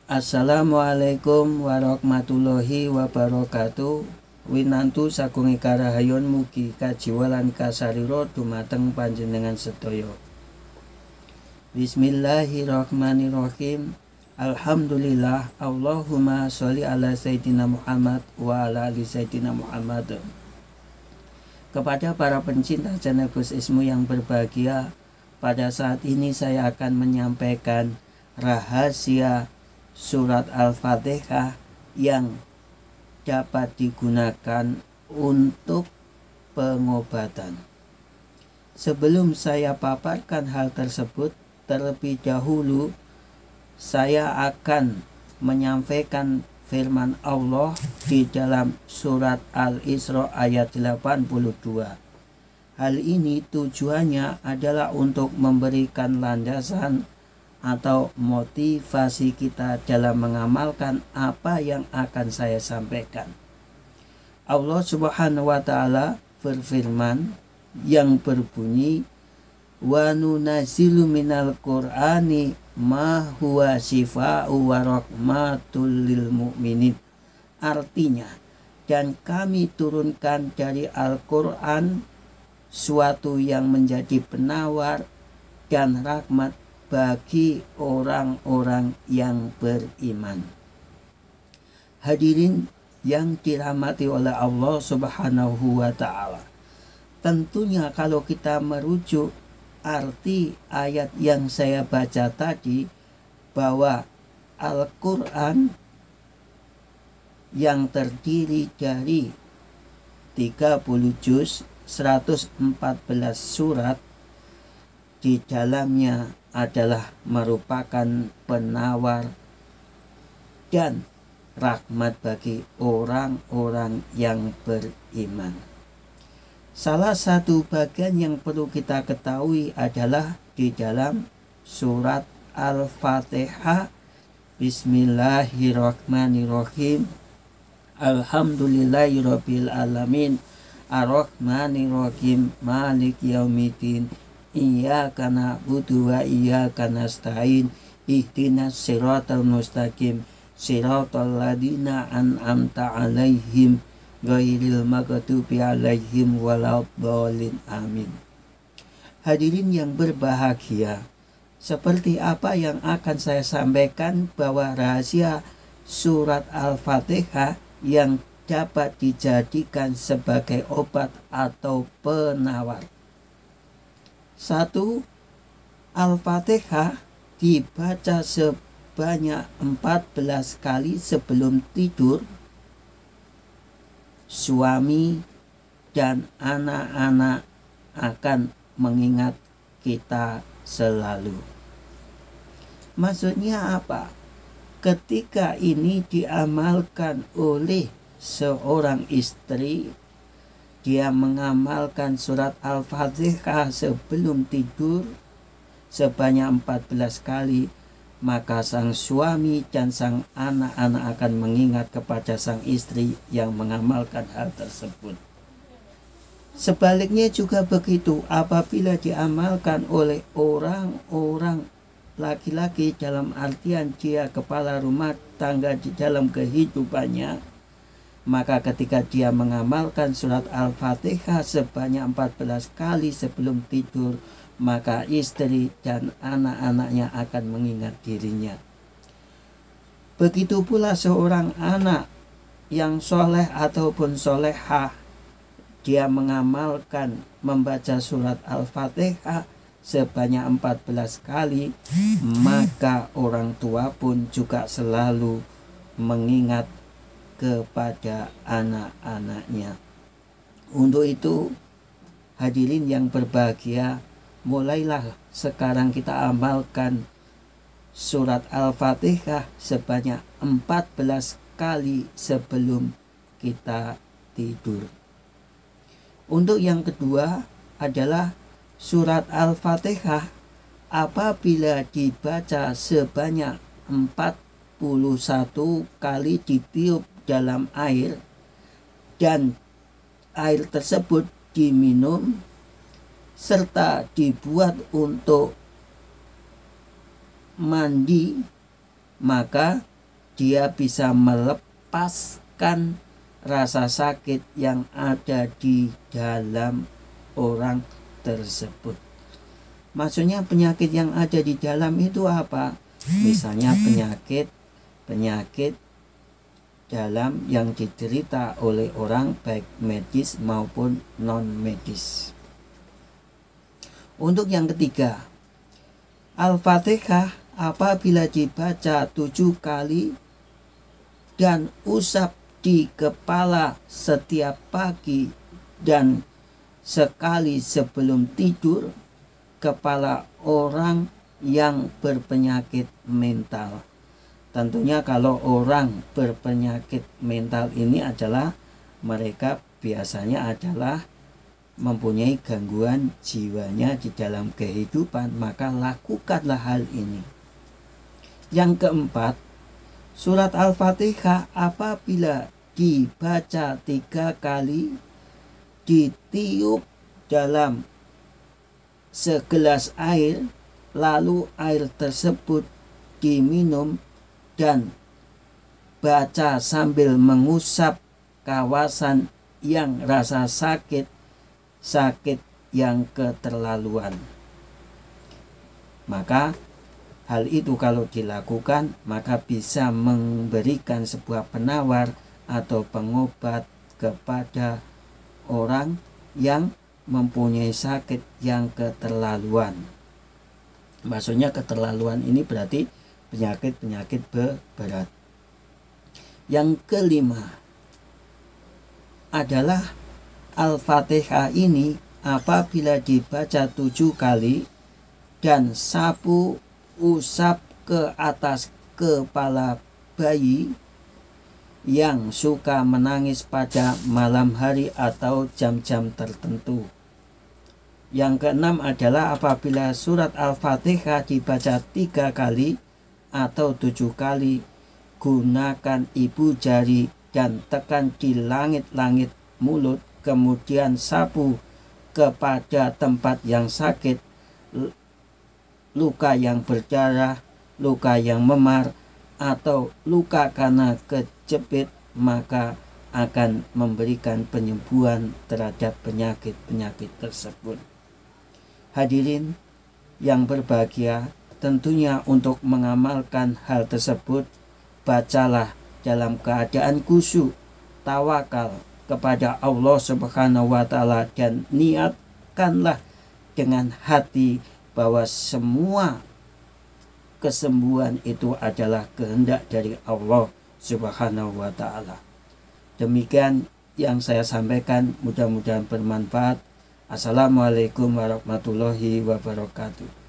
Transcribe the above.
Assalamualaikum warahmatullahi wabarakatuh. Winantu sakunge karahayon mugi kajiwalan kasariro dumateng panjenengan sedaya. Bismillahirrahmanirrahim. Alhamdulillah. Allahumma sholli ala sayyidina Muhammad wa ala ali sayyidina Muhammad. Kepada para pencinta channel Gus Ismu yang berbahagia, pada saat ini saya akan menyampaikan rahasia surat Al-Fatihah yang dapat digunakan untuk pengobatan. Sebelum saya paparkan hal tersebut, terlebih dahulu saya akan menyampaikan firman Allah di dalam surat Al-Isra ayat 82. Hal ini tujuannya adalah untuk memberikan landasan atau motivasi kita dalam mengamalkan apa yang akan saya sampaikan. Allah Subhanahu wa taala berfirman yang berbunyi, wa nunazzilu minal qur'ani ma huwa shifaa'u wa rahmatul lil mu'minin. Artinya, dan kami turunkan dari Al-Qur'an suatu yang menjadi penawar dan rahmat bagi orang-orang yang beriman. Hadirin yang dirahmati oleh Allah Subhanahu wa taala. Tentunya kalau kita merujuk arti ayat yang saya baca tadi, bahwa Al-Qur'an yang terdiri dari 30 juz, 114 surat, di dalamnya adalah merupakan penawar dan rahmat bagi orang-orang yang beriman. Salah satu bagian yang perlu kita ketahui adalah di dalam surat Al-Fatihah. Bismillahirrahmanirrahim. Alhamdulillahirabbil alamin. Ar-Rahmanirrahim. Maliki yaumiddin. Iyyaka na'budu wa iyyaka nasta'in. Ihdinas siratal mustaqim. Siratal ladzina an'amta 'alaihim ghairil maghdubi 'alaihim waladdallin. Amin. Hadirin yang berbahagia, seperti apa yang akan saya sampaikan, bahwa rahasia surat Al-Fatihah yang dapat dijadikan sebagai obat atau penawar. 1. Al-Fatihah dibaca sebanyak 14 kali sebelum tidur. Suami dan anak-anak akan mengingat kita selalu. Maksudnya apa? Ketika ini diamalkan oleh seorang istri, dia mengamalkan surat Al-Fatihah sebelum tidur sebanyak 14 kali, maka sang suami dan sang anak-anak akan mengingat kepada sang istri yang mengamalkan hal tersebut. Sebaliknya juga begitu, apabila diamalkan oleh orang-orang laki-laki, dalam artian dia kepala rumah tangga di dalam kehidupannya, maka ketika dia mengamalkan surat Al-Fatihah sebanyak 14 kali sebelum tidur, maka istri dan anak-anaknya akan mengingat dirinya. Begitu pula seorang anak yang soleh ataupun solehah, dia mengamalkan membaca surat Al-Fatihah sebanyak 14 kali, maka orang tua pun juga selalu mengingat kepada anak-anaknya. Untuk itu, hadirin yang berbahagia, mulailah sekarang kita amalkan surat Al-Fatihah sebanyak 14 kali sebelum kita tidur. Untuk yang kedua adalah surat Al-Fatihah apabila dibaca sebanyak 41 kali ditiup dalam air dan air tersebut diminum serta dibuat untuk mandi, maka dia bisa melepaskan rasa sakit yang ada di dalam orang tersebut. Maksudnya penyakit yang ada di dalam itu apa? Misalnya penyakit dalam yang diderita oleh orang baik medis maupun non medis. Untuk yang ketiga, Al-Fatihah apabila dibaca 7 kali dan usap di kepala setiap pagi dan sekali sebelum tidur, kepala orang yang berpenyakit mental. Tentunya kalau orang berpenyakit mental ini adalah mereka biasanya adalah mempunyai gangguan jiwanya di dalam kehidupan, maka lakukanlah hal ini. Yang keempat, surat Al-Fatihah apabila dibaca 3 kali, ditiup dalam segelas air, lalu air tersebut diminum dan baca sambil mengusap kawasan yang rasa sakit yang keterlaluan. Maka hal itu kalau dilakukan maka bisa memberikan sebuah penawar atau pengobat kepada orang yang mempunyai sakit yang keterlaluan. Maksudnya keterlaluan ini berarti penyakit berat. Yang kelima adalah Al-Fatihah ini apabila dibaca 7 kali dan sapu usap ke atas kepala bayi yang suka menangis pada malam hari atau jam-jam tertentu. Yang keenam adalah apabila surat Al-Fatihah dibaca 3 kali atau 7 kali, gunakan ibu jari dan tekan di langit-langit mulut, kemudian sapu kepada tempat yang sakit, luka yang berdarah, luka yang memar, atau luka karena kejepit, maka akan memberikan penyembuhan terhadap penyakit-penyakit tersebut. Hadirin yang berbahagia, tentunya untuk mengamalkan hal tersebut, bacalah dalam keadaan khusyuk, tawakal kepada Allah Subhanahu wa Ta'ala, dan niatkanlah dengan hati bahwa semua kesembuhan itu adalah kehendak dari Allah Subhanahu wa Ta'ala. Demikian yang saya sampaikan, mudah-mudahan bermanfaat. Assalamualaikum warahmatullahi wabarakatuh.